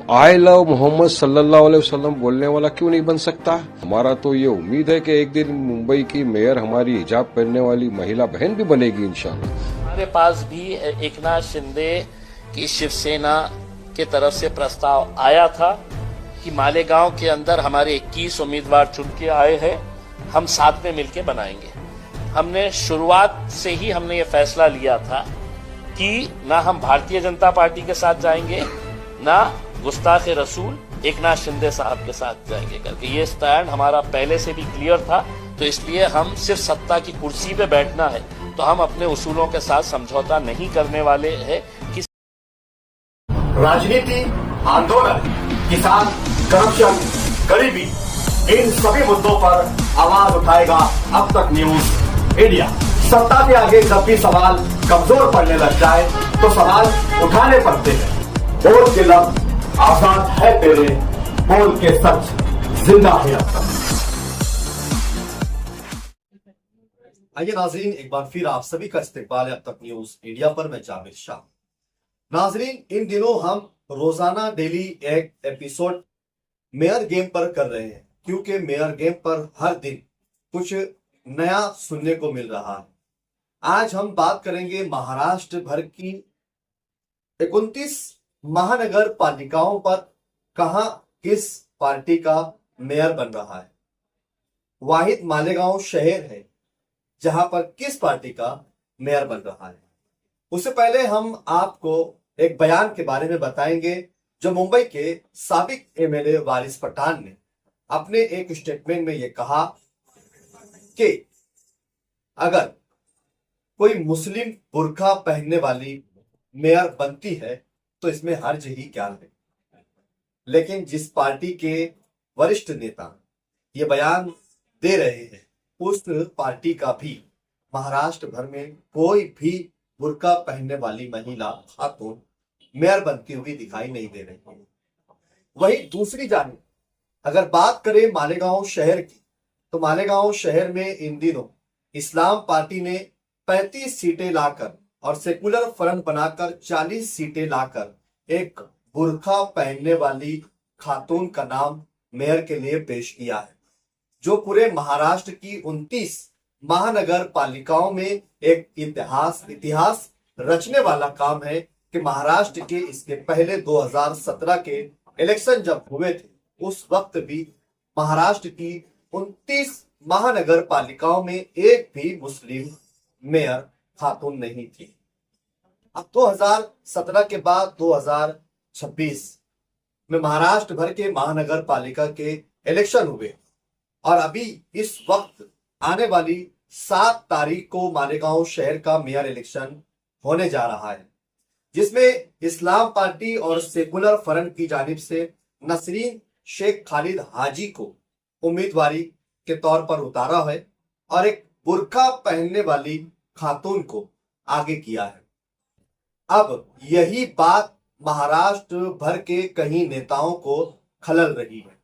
I love Mohammad सल्लल्लाहु अलैहि वसल्लम बोलने वाला क्यों नहीं बन सकता। हमारा तो ये उम्मीद है कि एक दिन मुंबई की मेयर हमारी हिजाब पहनने वाली महिला बहन भी बनेगी इंशाल्लाह। हमारे पास भी एकनाथ शिंदे की शिवसेना के तरफ से प्रस्ताव आया था कि मालेगांव के अंदर हमारे 21 उम्मीदवार चुन के आए हैं, हम साथ में मिलकर बनाएंगे। हमने शुरुआत से ही हमने ये फैसला लिया था कि ना हम भारतीय जनता पार्टी के साथ जाएंगे, ना गुस्ताखे रसूल एकनाथ शिंदे साहब के साथ जाएंगे करके। ये स्टैंड हमारा पहले से भी क्लियर था। तो इसलिए हम सिर्फ सत्ता की कुर्सी पे बैठना है तो हम अपने उसूलों के साथ समझौता नहीं करने वाले हैं। राजनीति, आंदोलन, किसान, करप्शन, गरीबी, इन सभी मुद्दों पर आवाज उठाएगा अब तक न्यूज इंडिया। सत्ता के आगे जब भी सवाल कमजोर पड़ने लग जाए तो सवाल उठाने पड़ते हैं। बोल के लफ्ज आजाद है तेरे, बोल के सच जिंदा है अब तक। आइए नाजरीन, एक बार फिर आप सभी का इस्तकबाल है अब तक न्यूज इंडिया पर। मैं जावेद शाह। नाजरीन, इन दिनों हम रोजाना डेली एक एपिसोड मेयर गेम पर कर रहे हैं, क्योंकि मेयर गेम पर हर दिन कुछ नया सुनने को मिल रहा है। आज हम बात करेंगे महाराष्ट्र भर की 29 महानगर पालिकाओं पर कहां किस पार्टी का मेयर बन रहा है। वाहिद मालेगांव शहर है जहां पर किस पार्टी का मेयर बन रहा है। उससे पहले हम आपको एक बयान के बारे में बताएंगे जो मुंबई के साबिक एमएलए वारिस पठान ने अपने एक स्टेटमेंट में यह कहा कि अगर कोई मुस्लिम बुर्का पहनने वाली मेयर बनती है तो इसमें हर्ज ही क्या है। लेकिन जिस पार्टी के वरिष्ठ नेता ये बयान दे रहे हैं उस पार्टी का भी महाराष्ट्र भर में कोई भी बुर्का पहनने वाली महिला खातून मेयर बनती हुई दिखाई नहीं दे रही है। वही दूसरी जानिब अगर बात करें मालेगांव शहर की, तो मालेगांव शहर में इन दिनों इस्लाम पार्टी ने 35 सीटें लाकर और सेकुलर फ्रंट बनाकर 40 सीटें लाकर एक बुर्का पहनने वाली खातून का नाम मेयर के लिए पेश किया है, जो पूरे महाराष्ट्र की 29 महानगर पालिकाओं में एक इतिहास रचने वाला काम है कि महाराष्ट्र के इसके पहले 2017 के इलेक्शन जब हुए थे उस वक्त भी महाराष्ट्र की 29 महानगर पालिकाओं में एक भी मुस्लिम मेयर खातून नहीं थी। अब 2017 के बाद 2026 में महाराष्ट्र भर के महानगर पालिका के इलेक्शन हुए और अभी इस वक्त आने वाली 7 तारीख को मालेगांव शहर का मेयर इलेक्शन होने जा रहा है, जिसमें इस्लाम पार्टी और सेकुलर फ्रंट की जानिब से नसरीन शेख खालिद हाजी को उम्मीदवारी के तौर पर उतारा है और एक बुर्का पहनने वाली खातून को आगे किया है। अब यही बात महाराष्ट्र भर के कई नेताओं को खलल रही है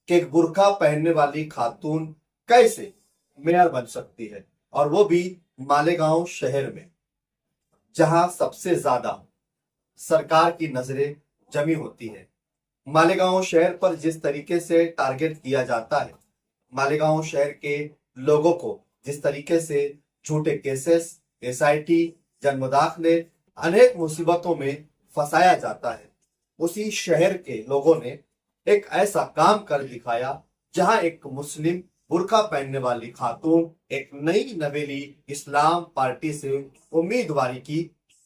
कि एक बुर्का पहनने वाली खातून कैसे मेयर बन सकती है, और वो भी मालेगांव शहर में जहां सबसे ज्यादा सरकार की नजरें जमी होती है। मालेगांव शहर पर जिस तरीके से टारगेट किया जाता है, मालेगांव शहर के लोगों को जिस तरीके से झूठे केसेस, एसआईटी, जन्मदाखले, अनेक मुसीबतों में फंसाया जाता है, उसी शहर के लोगों ने एक ऐसा काम कर दिखाया जहां एक मुस्लिम बुर्का पहनने वाली खातून एक नई नवेली इस्लाम पार्टी से उम्मीदवारी की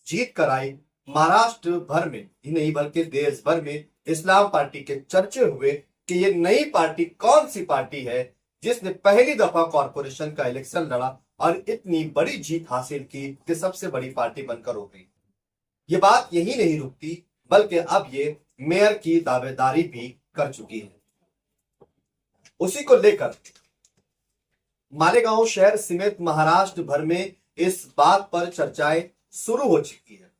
जीत कराई। महाराष्ट्र भर में ही नहीं बल्कि देश भर में इस्लाम पार्टी के चर्चे हुए कि ये नई पार्टी कौन सी पार्टी है जिसने पहली दफा कॉरपोरेशन का इलेक्शन लड़ा और इतनी बड़ी जीत हासिल की कि सबसे बड़ी पार्टी बनकर हो गई। ये बात यही नहीं रुकती बल्कि अब ये मेयर की दावेदारी भी कर चुकी है। उसी को लेकर मालेगांव शहर समेत महाराष्ट्र भर में इस बात पर चर्चाएं शुरू हो चुकी है।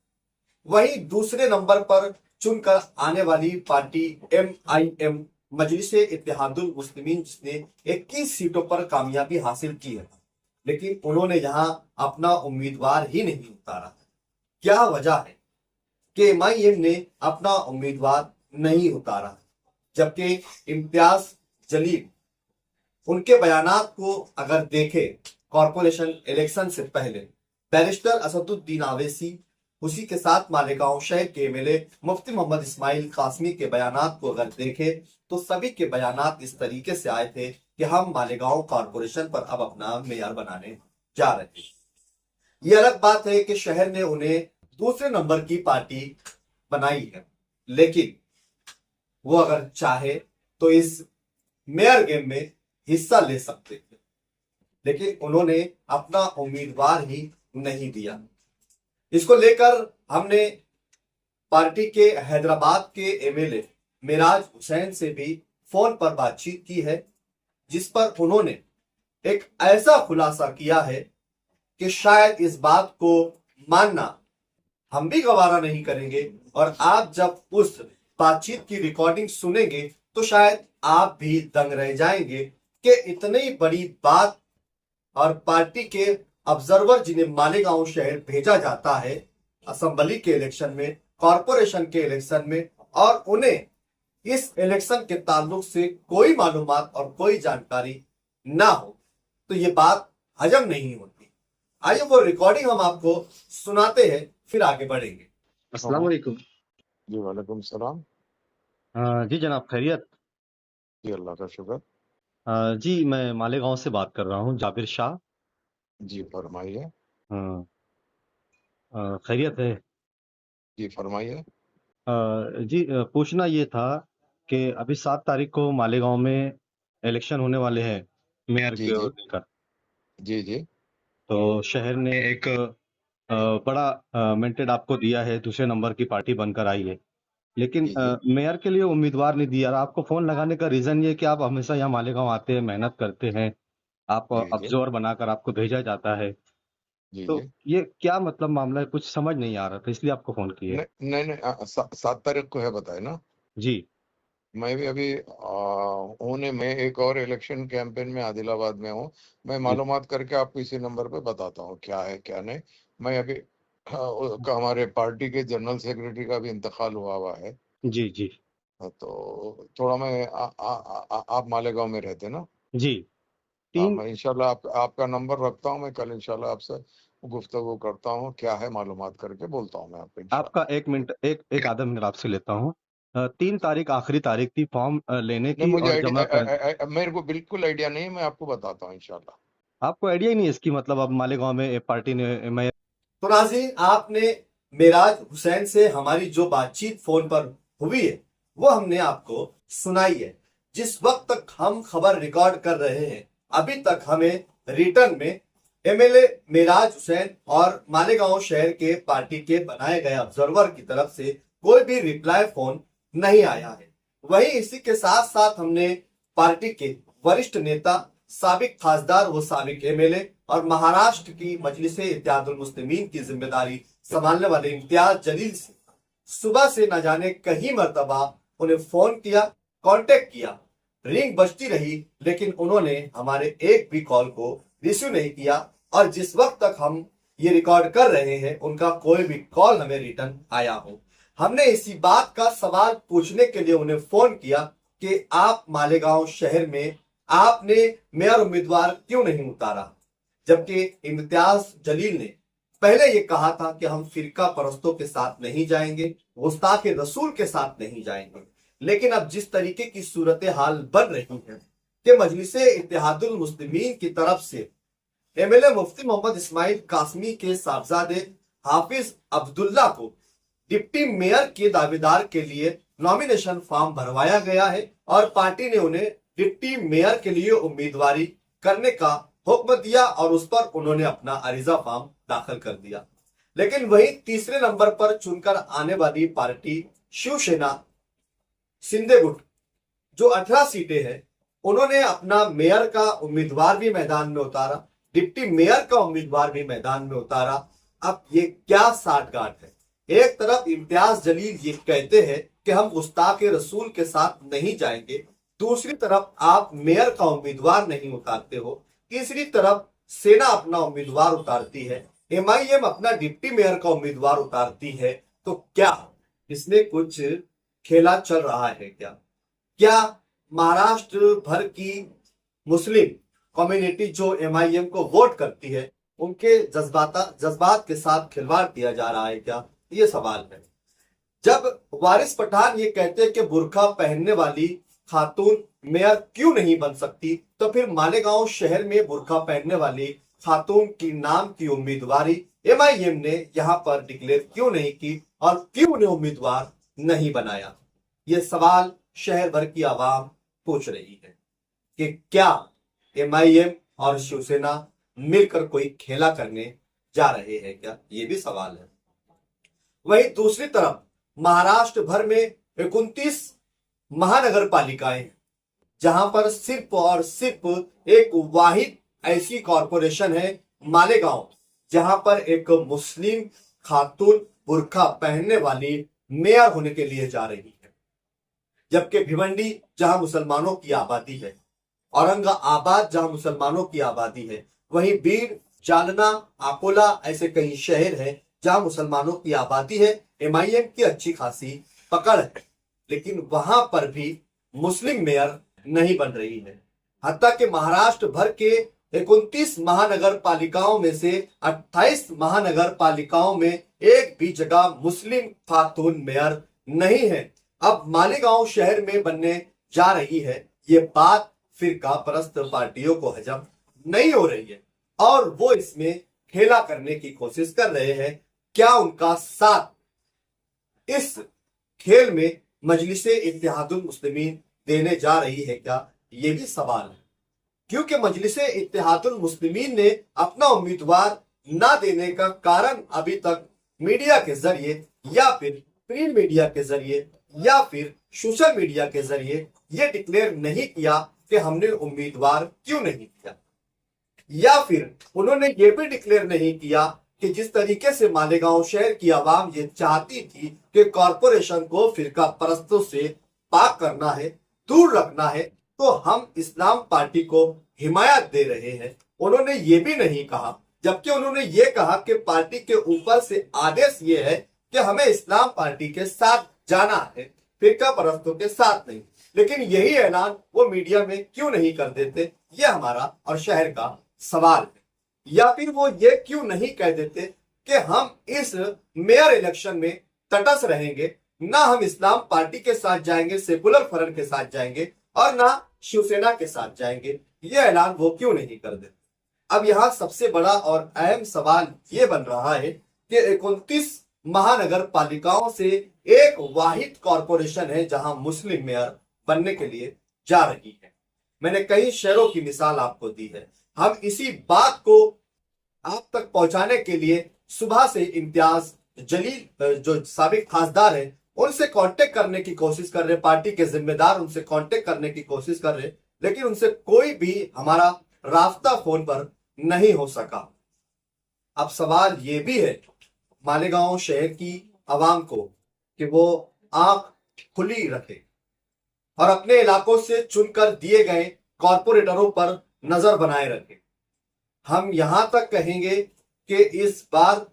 वहीं दूसरे नंबर पर चुनकर आने वाली पार्टी MIM मजलिसे इत्तेहादुल मुस्लिमीन, जिसने 21 सीटों पर कामयाबी हासिल की है, लेकिन उन्होंने यहां अपना उम्मीदवार ही नहीं उतारा। क्या वजह है कि MIM ने अपना उम्मीदवार नहीं उतारा, जबकि इम्तियाज जलील उनके बयानात को अगर देखे कॉरपोरेशन इलेक्शन से पहले, बैरिस्टर असदुद्दीन ओवैसी, उसी के साथ मालेगांव शहर के एमएलए मुफ्ती मोहम्मद इस्माइल कासमी के बयानात को अगर देखे तो सभी के बयानात इस तरीके से आए थे कि हम मालेगांव कॉरपोरेशन पर अब अपना मेयर बनाने जा रहे हैं। ये अलग बात है कि शहर ने उन्हें दूसरे नंबर की पार्टी बनाई है, लेकिन वो अगर चाहे तो इस मेयर गेम में हिस्सा ले सकते थे, लेकिन उन्होंने अपना उम्मीदवार ही नहीं दिया। इसको लेकर हमने पार्टी के हैदराबाद के एमएलए मिराज हुसैन से भी फोन पर बातचीत की है, जिस पर उन्होंने एक ऐसा खुलासा किया है कि शायद इस बात को मानना हम भी गवारा नहीं करेंगे, और आप जब उस बातचीत की रिकॉर्डिंग सुनेंगे तो शायद आप भी दंग रह जाएंगे कि इतनी बड़ी बात, और पार्टी के ऑब्जर्वर जिन्हें मालेगांव शहर भेजा जाता है असेंबली के इलेक्शन में, कॉरपोरेशन के इलेक्शन में, और उन्हें इस इलेक्शन के ताल्लुक से कोई मालूमात और कोई जानकारी ना हो, तो ये बात हजम नहीं होती। आइए वो रिकॉर्डिंग हम आपको सुनाते हैं, फिर आगे बढ़ेंगे। अस्सलाम वालेकुम। जी वालेकुम सलाम। जी जनाब, खैरियत? जी अल्लाह का शुक्र। जी मैं मालेगांव से बात कर रहा हूँ, जाबिर शाह। जी फरमाइए। खैरियत है? जी फरमाइए। जी पूछना ये था कि अभी 7 तारीख को मालेगांव में इलेक्शन होने वाले हैं मेयर जी को जी लेकर। जी जी तो शहर ने एक बड़ा मेंटेड आपको दिया है, दूसरे नंबर की पार्टी बनकर आई है, लेकिन जी जी मेयर के लिए उम्मीदवार नहीं दिया। और आपको फोन लगाने का रीजन ये है कि आप हमेशा यहाँ मालेगांव आते हैं, मेहनत करते हैं, आप जी जी ऑब्जर्वर बनाकर आपको भेजा जाता है। जी तो जी। ये क्या मतलब मामला है, कुछ समझ नहीं आ रहा था, इसलिए आपको फोन किए। नहीं नहीं नहीं, 7 तारीख को है बताए ना। जी मैं भी अभी होने में एक और इलेक्शन कैंपेन में आदिलाबाद में हूँ। मैं मालूमात करके आपको इसी नंबर पे बताता हूँ क्या है क्या नहीं। मैं अभी हमारे पार्टी के जनरल सेक्रेटरी का भी इंतकाल हुआ है। जी जी तो थोड़ा मैं आप मालेगांव में रहते ना। जी। हाँ, 3 मैं इंशाल्लाह आपका नंबर रखता हूँ। मैं कल इंशाल्लाह आपसे गुफ्तगू करता हूँ, क्या है मालूमात करके बोलता हूँ मैं आपको इंशाल्लाह। आपका 1 मिनट, एक आधा मिनट आपसे लेता हूँ। 3 तारीख आखिरी तारीख थी फॉर्म लेने नहीं की मुझे और जमा कर। मेरे को बिल्कुल आइडिया नहीं है, मैं आपको बताता हूँ इंशाल्लाह। आपको आइडिया ही नहीं है इसकी, मतलब अब मालेगांव में पार्टी ने मैं। तो नाज़रीन, आपने मिराज हुसैन से हमारी जो बातचीत फोन पर हुई है वो हमने आपको सुनाई है। जिस वक्त तक हम खबर रिकॉर्ड कर रहे हैं, अभी तक हमें रिटर्न में एमएलए मिराज हुसैन और मालेगांव शहर के पार्टी के बनाए गए ऑब्जर्वर की तरफ से कोई भी रिप्लाई फोन नहीं आया है। वहीं इसी के साथ साथ हमने पार्टी के वरिष्ठ नेता, साबिक खासदार व साबिक एमएलए और महाराष्ट्र की मजलिस इत्तेहादुल मुस्लिमीन की जिम्मेदारी संभालने वाले इम्तियाज जलील से सुबह से न जाने कई मर्तबा उन्हें फोन किया, कांटेक्ट किया, रिंग बजती रही, लेकिन उन्होंने हमारे एक भी कॉल को रिसीव नहीं किया। और जिस वक्त तक हम ये रिकॉर्ड कर रहे हैं, उनका कोई भी कॉल हमें रिटर्न आया हो। हमने इसी बात का सवाल पूछने के लिए उन्हें फोन किया कि आप मालेगांव शहर में आपने मेयर उम्मीदवार क्यों नहीं उतारा, जबकि इम्तियाज जलील ने पहले ये कहा था कि हम फिरका परस्तों के साथ नहीं जाएंगे, गुस्ताख रसूल के साथ नहीं जाएंगे। लेकिन अब जिस तरीके की सूरत हाल बन रही है कि मजलिस इत्तेहादुल मुस्लिमीन की तरफ से एमएलए मुफ्ती मोहम्मद इस्माइल कासमी के साहबजादे हाफिज अब्दुल्ला को डिप्टी मेयर के दावेदार के लिए नॉमिनेशन फॉर्म भरवाया गया है और पार्टी ने उन्हें डिप्टी मेयर के लिए उम्मीदवारी करने का हुक्म दिया और उस पर उन्होंने अपना अरीजा फॉर्म दाखिल कर दिया। लेकिन वही तीसरे नंबर पर चुनकर आने वाली पार्टी शिवसेना शिंदे गुट, जो 18 सीटें हैं, उन्होंने अपना मेयर का उम्मीदवार भी मैदान में उतारा, डिप्टी मेयर का उम्मीदवार भी मैदान में उतारा। अब ये क्या साठगांठ है? एक तरफ इम्तियाज जलील ये कहते हैं कि हम गुस्ताख रसूल के साथ नहीं जाएंगे, दूसरी तरफ आप मेयर का उम्मीदवार नहीं उतारते हो, तीसरी तरफ सेना अपना उम्मीदवार उतारती है, एमआईएम अपना डिप्टी मेयर का उम्मीदवार उतारती है। तो क्या इसमें कुछ खेला चल रहा है क्या? क्या महाराष्ट्र भर की मुस्लिम कम्युनिटी जो एमआईएम को वोट करती है उनके जज्बात के साथ खिलवाड़ किया जा रहा है क्या? ये सवाल है। जब वारिस पठान ये कहते हैं कि बुर्का पहनने वाली खातून मेयर क्यों नहीं बन सकती, तो फिर मालेगांव शहर में बुर्का पहनने वाली खातून की नाम की उम्मीदवारी एमआईएम ने यहां पर डिक्लेयर क्यों नहीं की और क्यों उन्हें उम्मीदवार नहीं बनाया? ये सवाल शहर भर की आवाम पूछ रही है कि क्या एमआईएम और शिवसेना मिलकर कोई खेला करने जा रहे हैं क्या? ये भी सवाल है। वहीं दूसरी तरफ महाराष्ट्र भर में 29 महानगर पालिकाएं हैं जहां पर सिर्फ और सिर्फ एक वाहिद ऐसी कॉरपोरेशन है मालेगांव जहां पर एक मुस्लिम खातून बुर्का पहनने वाली मेयर होने के लिए जा रही है। जबकि भिवंडी जहां मुसलमानों की आबादी है, औरंगाबाद जहां मुसलमानों की आबादी है, वहीं बीर, जालना, अकोला ऐसे कई शहर हैं जहां मुसलमानों की आबादी है। एमआईएम की अच्छी खासी पकड़ है, लेकिन वहां पर भी मुस्लिम मेयर नहीं बन रही है। हत्ता कि महाराष्ट्र भर के 29 महानगर पालिकाओं में से 28 महानगर पालिकाओं में एक भी जगह मुस्लिम खातून मेयर नहीं है। अब मालेगांव शहर में बनने जा रही है। ये बात फिरका परस्त पार्टियों को हजम नहीं हो रही है और वो इसमें खेला करने की कोशिश कर रहे हैं। क्या उनका साथ इस खेल में मजलिसे इत्तेहादुल मुस्लिमीन देने जा रही है क्या? ये भी सवाल है, क्योंकि मजलिसे इत्तेहादुल मुस्लिमीन ने अपना उम्मीदवार ना देने का कारण अभी तक मीडिया के जरिए या फिर प्रिंट मीडिया के जरिए या फिर सोशल मीडिया के जरिए ये डिक्लेयर नहीं किया कि हमने उम्मीदवार क्यों नहीं किया, या फिर उन्होंने ये भी डिक्लेयर नहीं किया कि जिस तरीके से मालेगांव शहर की आवाम ये चाहती थी कि कॉरपोरेशन को फिरका परस्तों से पाक करना है, दूर रखना है, तो हम इस्लाम पार्टी को हिमायत दे रहे हैं। उन्होंने ये भी नहीं कहा, जबकि उन्होंने ये कहा कि पार्टी के ऊपर से आदेश ये है कि हमें इस्लाम पार्टी के साथ जाना है, फिरका परस्तों के साथ नहीं। लेकिन यही ऐलान वो मीडिया में क्यों नहीं कर देते, ये हमारा और शहर का सवाल है। या फिर वो ये क्यों नहीं कह देते कि हम इस मेयर इलेक्शन में तटस्थ रहेंगे, ना हम इस्लाम पार्टी के साथ जाएंगे, सेकुलर फ्रंट के साथ जाएंगे और ना शिवसेना के साथ जाएंगे। ये ऐलान वो क्यों नहीं कर देते? अब यहाँ सबसे बड़ा और अहम सवाल ये बन रहा है कि 29 महानगर पालिकाओं से एक वाहिद कॉरपोरेशन है जहां मुस्लिम मेयर बनने के लिए जा रही है। मैंने कई शहरों की मिसाल आपको दी है। हम इसी बात को आप तक पहुंचाने के लिए सुबह से इम्तियाज जलील जो साबिक खासदार है उनसे कांटेक्ट करने की कोशिश कर रहे, पार्टी के जिम्मेदार उनसे कांटेक्ट करने की कोशिश कर रहे, लेकिन उनसे कोई भी हमारा रास्ता फोन पर नहीं हो सका। अब सवाल ये भी है मालेगांव शहर की आवाम को कि वो आंख खुली रखे और अपने इलाकों से चुनकर दिए गए कॉरपोरेटरों पर नजर बनाए रखे। हम यहां तक कहेंगे कि इस बार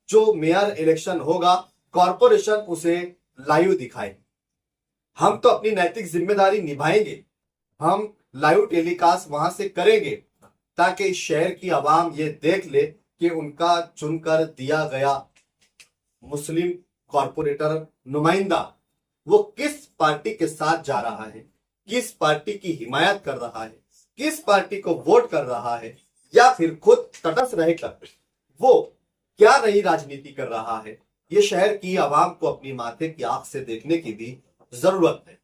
जो मेयर इलेक्शन होगा कॉरपोरेशन उसे लाइव दिखाए। हम तो अपनी नैतिक जिम्मेदारी निभाएंगे, हम लाइव टेलीकास्ट वहां से करेंगे ताकि इस शहर की आवाम ये देख ले कि उनका चुनकर दिया गया मुस्लिम कॉरपोरेटर नुमाइंदा वो किस पार्टी के साथ जा रहा है, किस पार्टी की हिमायत कर रहा है, किस पार्टी को वोट कर रहा है, या फिर खुद तटस्थ रहकर वो क्या नई राजनीति कर रहा है। ये शहर की आवाम को अपनी माथे की आंख से देखने की भी जरूरत है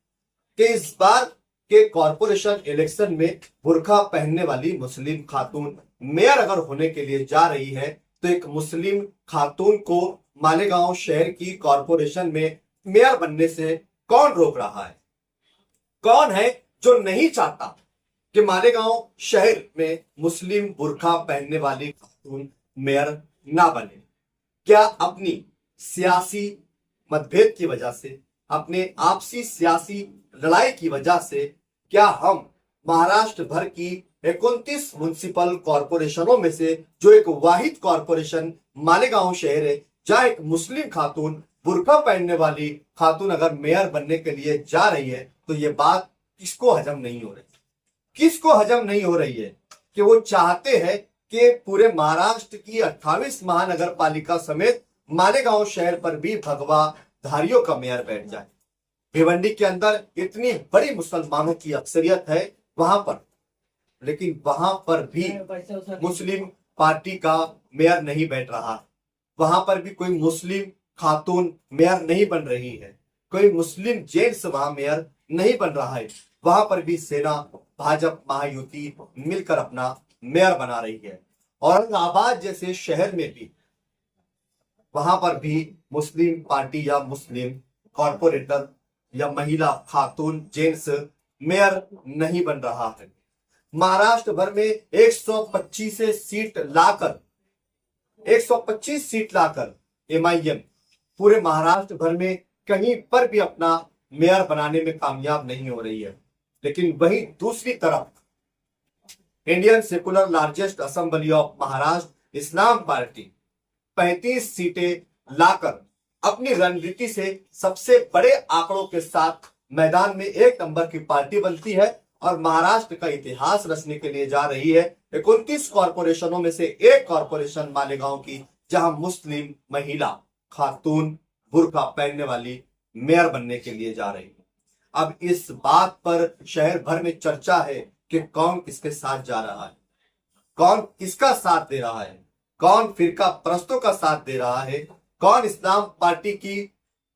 कि इस बार के कॉरपोरेशन इलेक्शन में बुर्का पहनने वाली मुस्लिम खातून मेयर अगर होने के लिए जा रही है तो एक मुस्लिम खातून को मालेगांव शहर की कॉरपोरेशन में मेयर बनने से कौन रोक रहा है? कौन है जो नहीं चाहता कि मालेगांव शहर में मुस्लिम बुर्का पहनने वाली खातून मेयर ना बने? क्या अपनी सियासी मतभेद की वजह से, अपने आपसी सियासी लड़ाई की वजह से क्या हम महाराष्ट्र भर की 29 म्युनिसिपल कॉरपोरेशनों में से जो एक वाहिद कॉरपोरेशन मालेगांव शहर है जहां एक मुस्लिम खातून बुर्का पहनने वाली खातून अगर मेयर बनने के लिए जा रही है तो ये बात किसको हजम नहीं हो रही? किसको हजम नहीं हो रही है कि वो चाहते हैं कि पूरे महाराष्ट्र की 28 महानगर पालिका समेत मालेगांव शहर पर भी भगवा धारियों का मेयर बैठ जाए। भिवंडी के अंदर इतनी बड़ी मुसलमानों की अक्सरियत है वहां पर, लेकिन वहां पर भी मुस्लिम पार्टी का मेयर नहीं बैठ रहा। वहां पर भी कोई मुस्लिम खातून मेयर नहीं बन रही है, कोई मुस्लिम जेंट्स वहां मेयर नहीं बन रहा है। वहां पर भी सेना भाजपा महायुति मिलकर अपना मेयर बना रही है। औरंगाबाद जैसे शहर में भी वहां पर भी मुस्लिम पार्टी या मुस्लिम कॉरपोरेटर या महिला खातून जेंट्स मेयर नहीं बन रहा है। महाराष्ट्र भर में 125 सीट लाकर MIM पूरे महाराष्ट्र भर में कहीं पर भी अपना मेयर बनाने में कामयाब नहीं हो रही है। लेकिन वहीं दूसरी तरफ Indian secular largest assembly of Maharashtra Islam party 35 सीटें लाकर अपनी रणनीति से सबसे बड़े आंकड़ों के साथ मैदान में 1 नंबर की पार्टी बनती है और महाराष्ट्र का इतिहास रचने के लिए जा रही है। 29 कॉरपोरेशनों में से एक कॉरपोरेशन मालेगांव की, जहां मुस्लिम महिला खातून बुर्का पहनने वाली मेयर बनने के लिए जा रही है। अब इस बात पर शहर भर में चर्चा है कि कौन किसके साथ जा रहा है, कौन किसका साथ दे रहा है, कौन फिरका परस्तों का साथ दे रहा है, कौन इस्लाम पार्टी की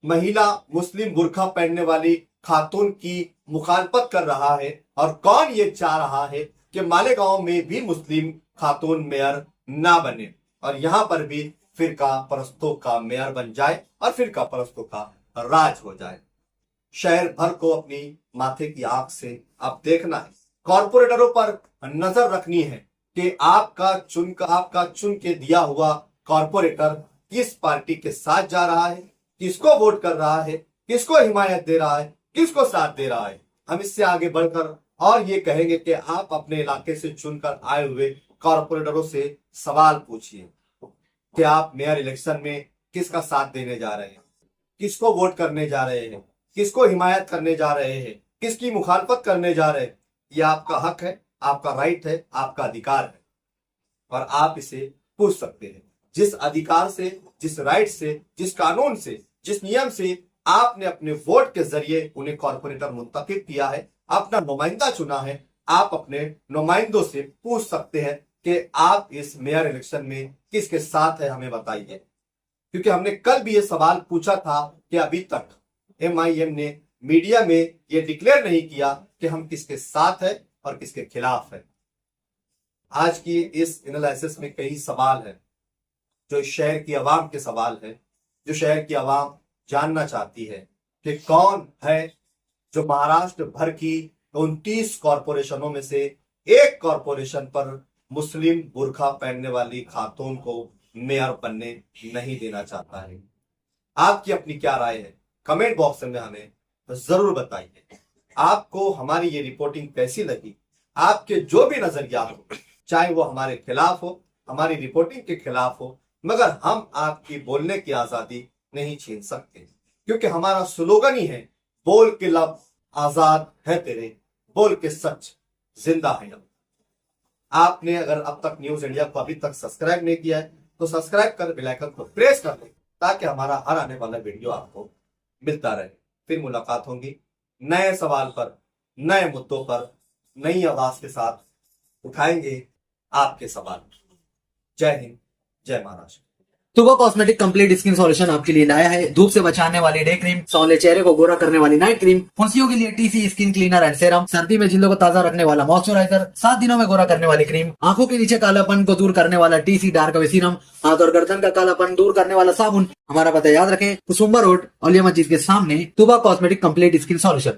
महिला मुस्लिम बुर्का पहनने वाली खातून की मुखालफत कर रहा है, और कौन ये चाह रहा है कि मालेगांव में भी मुस्लिम खातून मेयर ना बने और यहां पर भी फिरका परस्तों का मेयर बन जाए और फिरका परस्तों का राज हो जाए। शहर भर को अपनी माथे की आंख से अब देखना है, कॉरपोरेटरों पर नजर रखनी है कि आपका चुन के दिया हुआ कॉरपोरेटर किस पार्टी के साथ जा रहा है, किसको वोट कर रहा है, किसको हिमायत दे रहा है, किसको साथ दे रहा है। हम इससे आगे बढ़कर और ये कहेंगे कि आप अपने इलाके से चुनकर आए हुए कॉरपोरेटरों से सवाल पूछिए कि आप मेयर इलेक्शन में किसका साथ देने जा रहे हैं, किसको वोट करने जा रहे हैं, किसको हिमायत करने जा रहे हैं, किसकी मुखालफत करने जा रहे हैं। ये आपका हक है, आपका राइट है, आपका अधिकार है और आप इसे पूछ सकते हैं। जिस अधिकार से, जिस राइट से, जिस कानून से, जिस नियम से आपने अपने वोट के जरिए उन्हें कॉरपोरेटर मुंतखब किया है, अपना नुमाइंदा चुना है, आप अपने नुमाइंदों से पूछ सकते हैं कि आप इस मेयर इलेक्शन में किसके साथ है, हमें बताइए। क्योंकि हमने कल भी ये सवाल पूछा था कि अभी तक MIM ने मीडिया में ये डिक्लेयर नहीं किया कि हम किसके साथ है और किसके खिलाफ है। आज की इस एनालिसिस में कई सवाल है जो शहर की आवाम के सवाल है, जो शहर की आवाम जानना चाहती है कि कौन है जो महाराष्ट्र भर की 29 कॉरपोरेशनों में से एक कॉरपोरेशन पर मुस्लिम बुर्का पहनने वाली खातून को मेयर बनने नहीं देना चाहता है। आपकी अपनी क्या राय है, कमेंट बॉक्स में हमें जरूर बताइए। आपको हमारी ये रिपोर्टिंग कैसी लगी, आपके जो भी नजरियात हो, चाहे वो हमारे खिलाफ हो, हमारी रिपोर्टिंग के खिलाफ हो, मगर हम आपकी बोलने की आजादी नहीं छीन सकते, क्योंकि हमारा स्लोगन ही है, बोल के लब आजाद है तेरे, बोल के सच जिंदा है अब। आपने अगर अब तक न्यूज इंडिया को अभी तक सब्सक्राइब नहीं किया है तो सब्सक्राइब कर बेल आइकन को प्रेस कर लें ताकि हमारा हर आने वाला वीडियो आपको मिलता रहे। फिर मुलाकात होगी नए सवाल पर, नए मुद्दों पर, नई आवाज के साथ उठाएंगे आपके सवाल। जय हिंद, जय Maharashtra. तुबा cosmetic complete skin solution आपके लिए लाया है धूप से बचाने वाली डे क्रीम, सौले चेहरे को गोरा करने वाली नाइट क्रीम, फुंसियों के लिए TC skin cleaner and serum, सर्दी में जिल्दों को ताजा रखने वाला मॉइस्चराइजर, 7 दिनों में गोरा करने वाली क्रीम, आंखों के नीचे कालापन को दूर करने वाला TC डार्क वे सीरम, हाथ और गर्दन का कालापन दूर करने वाला साबुन। हमारा पता याद रखें, कुसुम्बा रोड, औलिया मस्जिद के सामने, तुबा कॉस्मेटिक कंप्लीट स्किन सॉल्यूशन।